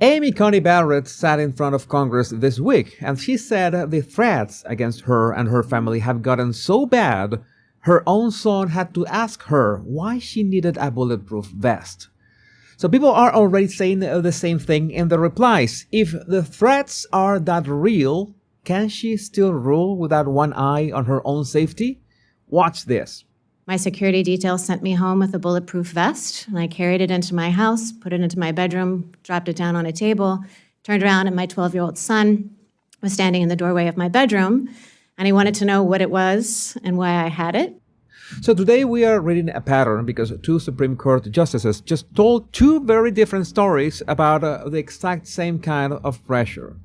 Amy Coney Barrett sat in front of Congress this week, and she said the threats against her and her family have gotten so bad, her own son had to ask her why she needed a bulletproof vest. So people are already saying the same thing in the replies. If the threats are that real, can she still rule without one eye on her own safety? Watch this. My security detail sent me home with a bulletproof vest, and I carried it into my house, put it into my bedroom, dropped it down on a table, turned around, and my 12-year-old son was standing in the doorway of my bedroom, and he wanted to know what it was and why I had it. So today we are reading a pattern because two Supreme Court justices just told two very different stories about the exact same kind of pressure.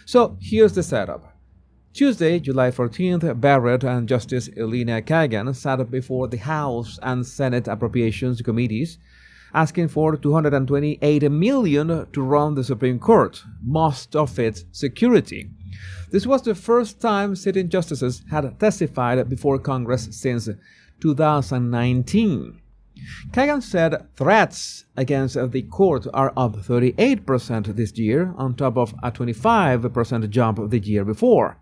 So here's the setup. Tuesday, July 14th, Barrett and Justice Elena Kagan sat before the House and Senate Appropriations Committees asking for $228 million to run the Supreme Court, most of it security. This was the first time sitting justices had testified before Congress since 2019. Kagan said threats against the court are up 38% this year, on top of a 25% jump the year before.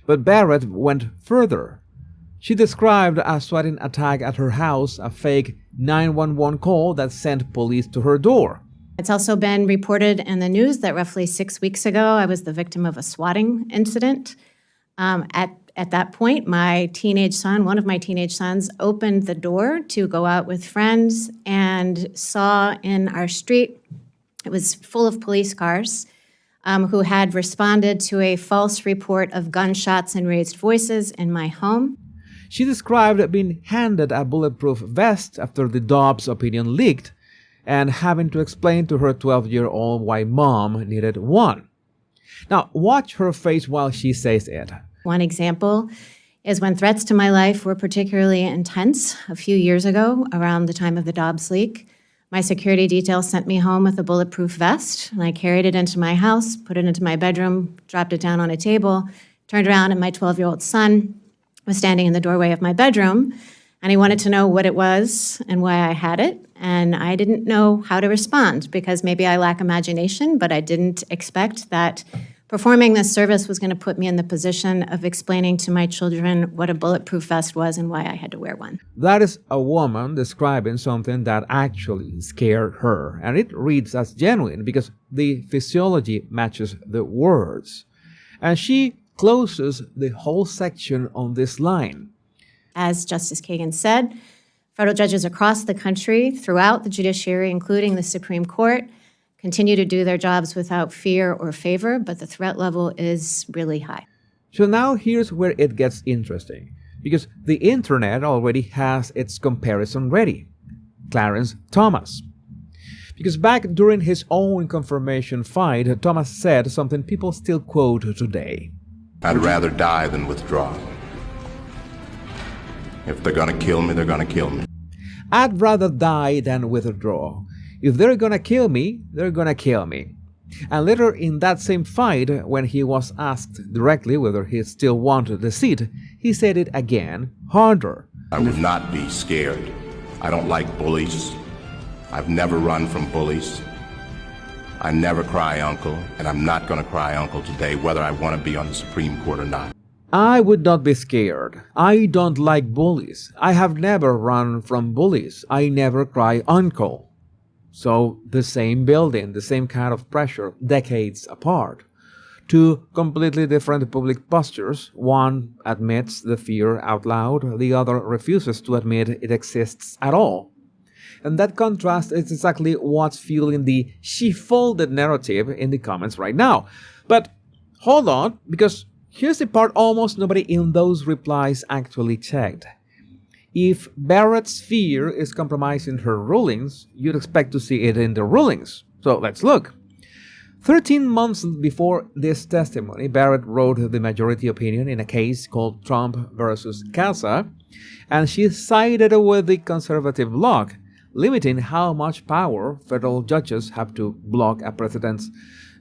But Barrett went further. She described a swatting attack at her house, a fake 911 call that sent police to her door. It's also been reported in the news that roughly 6 weeks ago, I was the victim of a swatting incident. At that point, my teenage son, one of my teenage sons, opened the door to go out with friends and saw in our street, it was full of police cars, who had responded to a false report of gunshots and raised voices in my home. She described being handed a bulletproof vest after the Dobbs opinion leaked and having to explain to her 12-year-old why mom needed one. Now, watch her face while she says it. One example is when threats to my life were particularly intense a few years ago, around the time of the Dobbs leak. My security detail sent me home with a bulletproof vest, and I carried it into my house, put it into my bedroom, dropped it down on a table, turned around, and my 12-year-old son was standing in the doorway of my bedroom, and he wanted to know what it was and why I had it, and I didn't know how to respond because maybe I lack imagination, but I didn't expect that performing this service was going to put me in the position of explaining to my children what a bulletproof vest was and why I had to wear one. That is a woman describing something that actually scared her, and it reads as genuine because the physiology matches the words. And she closes the whole section on this line. As Justice Kagan said, federal judges across the country, throughout the judiciary, including the Supreme Court, continue to do their jobs without fear or favor, but the threat level is really high. So now here's where it gets interesting, because the internet already has its comparison ready. Clarence Thomas. Because back during his own confirmation fight, Thomas said something people still quote today. I'd rather die than withdraw. If they're gonna kill me, they're gonna kill me. I'd rather die than withdraw. If they're gonna kill me, they're gonna kill me. And later in that same fight, when he was asked directly whether he still wanted the seat, he said it again, harder. I would not be scared. I don't like bullies. I've never run from bullies. I never cry uncle, and I'm not gonna cry uncle today, whether I want to be on the Supreme Court or not. I would not be scared. I don't like bullies. I have never run from bullies. I never cry uncle. So the same building, the same kind of pressure, decades apart. Two completely different public postures. One admits the fear out loud, the other refuses to admit it exists at all. And that contrast is exactly what's fueling the she-folded narrative in the comments right now. But hold on, because here's the part almost nobody in those replies actually checked. If Barrett's fear is compromising her rulings, you'd expect to see it in the rulings. So let's look. 13 months before this testimony, Barrett wrote the majority opinion in a case called Trump versus Casa, and she sided with the conservative bloc, limiting how much power federal judges have to block a president's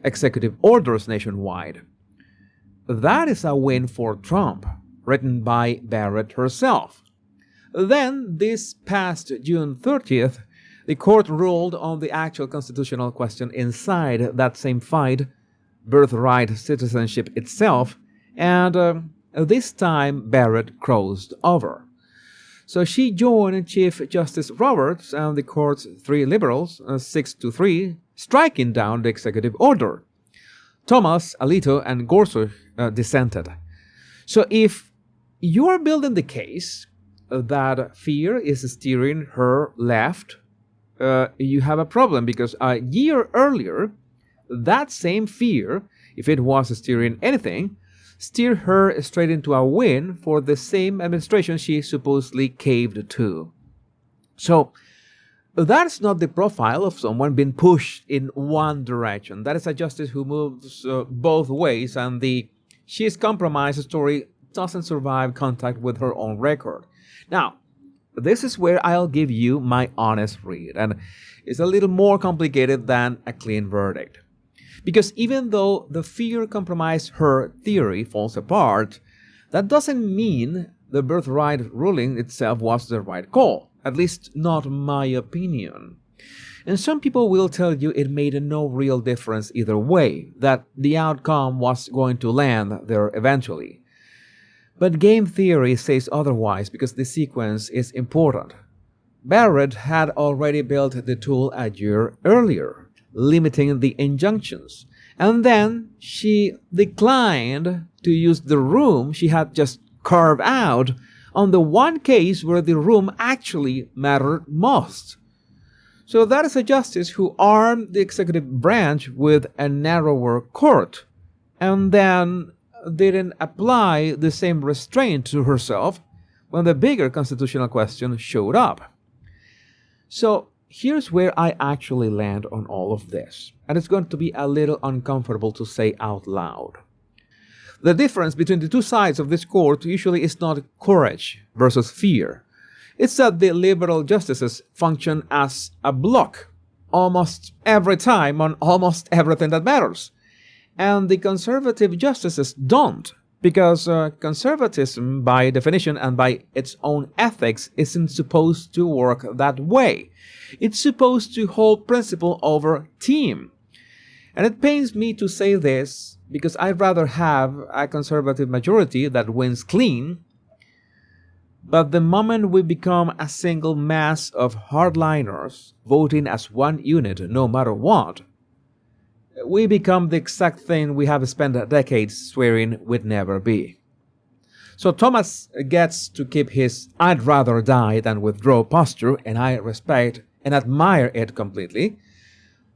executive orders nationwide. That is a win for Trump, written by Barrett herself. Then, this past June 30th, The court ruled on the actual constitutional question inside that same fight, birthright citizenship itself, and this time Barrett crossed over. So she joined Chief Justice Roberts and the court's 3 liberals, 6-3, striking down the executive order. Thomas, Alito, and Gorsuch dissented. So if you are building the case that fear is steering her left, you have a problem, because a year earlier, that same fear, if it was steering anything, steered her straight into a win for the same administration she supposedly caved to. So that's not the profile of someone being pushed in one direction. That is a justice who moves both ways, and the she's compromised story doesn't survive contact with her own record. Now, this is where I'll give you my honest read, and it's a little more complicated than a clean verdict. Because even though the fear compromised her theory falls apart, that doesn't mean the birthright ruling itself was the right call. At least not my opinion. And some people will tell you it made no real difference either way, that the outcome was going to land there eventually. But game theory says otherwise, because the sequence is important. Barrett had already built the tool a year earlier, limiting the injunctions, and then she declined to use the room she had just carved out on the one case where the room actually mattered most. So that is a justice who armed the executive branch with a narrower court, and then didn't apply the same restraint to herself when the bigger constitutional question showed up. So here's where I actually land on all of this, and it's going to be a little uncomfortable to say out loud. The difference between the two sides of this court usually is not courage versus fear. It's that the liberal justices function as a block almost every time on almost everything that matters. And the conservative justices don't, because conservatism, by definition and by its own ethics, isn't supposed to work that way. It's supposed to hold principle over team. And it pains me to say this, because I'd rather have a conservative majority that wins clean. But the moment we become a single mass of hardliners voting as one unit no matter what, we become the exact thing we have spent decades swearing we'd never be. So Thomas gets to keep his "I'd rather die than withdraw" posture, and I respect and admire it completely.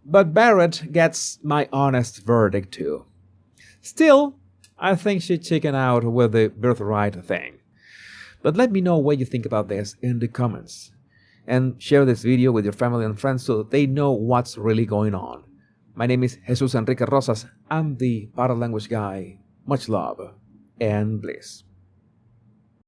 But Barrett gets my honest verdict too. Still, I think she chickened out with the birthright thing. But let me know what you think about this in the comments. And share this video with your family and friends so that they know what's really going on. My name is Jesus Enrique Rosas. I'm the Paralanguage Guy. Much love and bliss.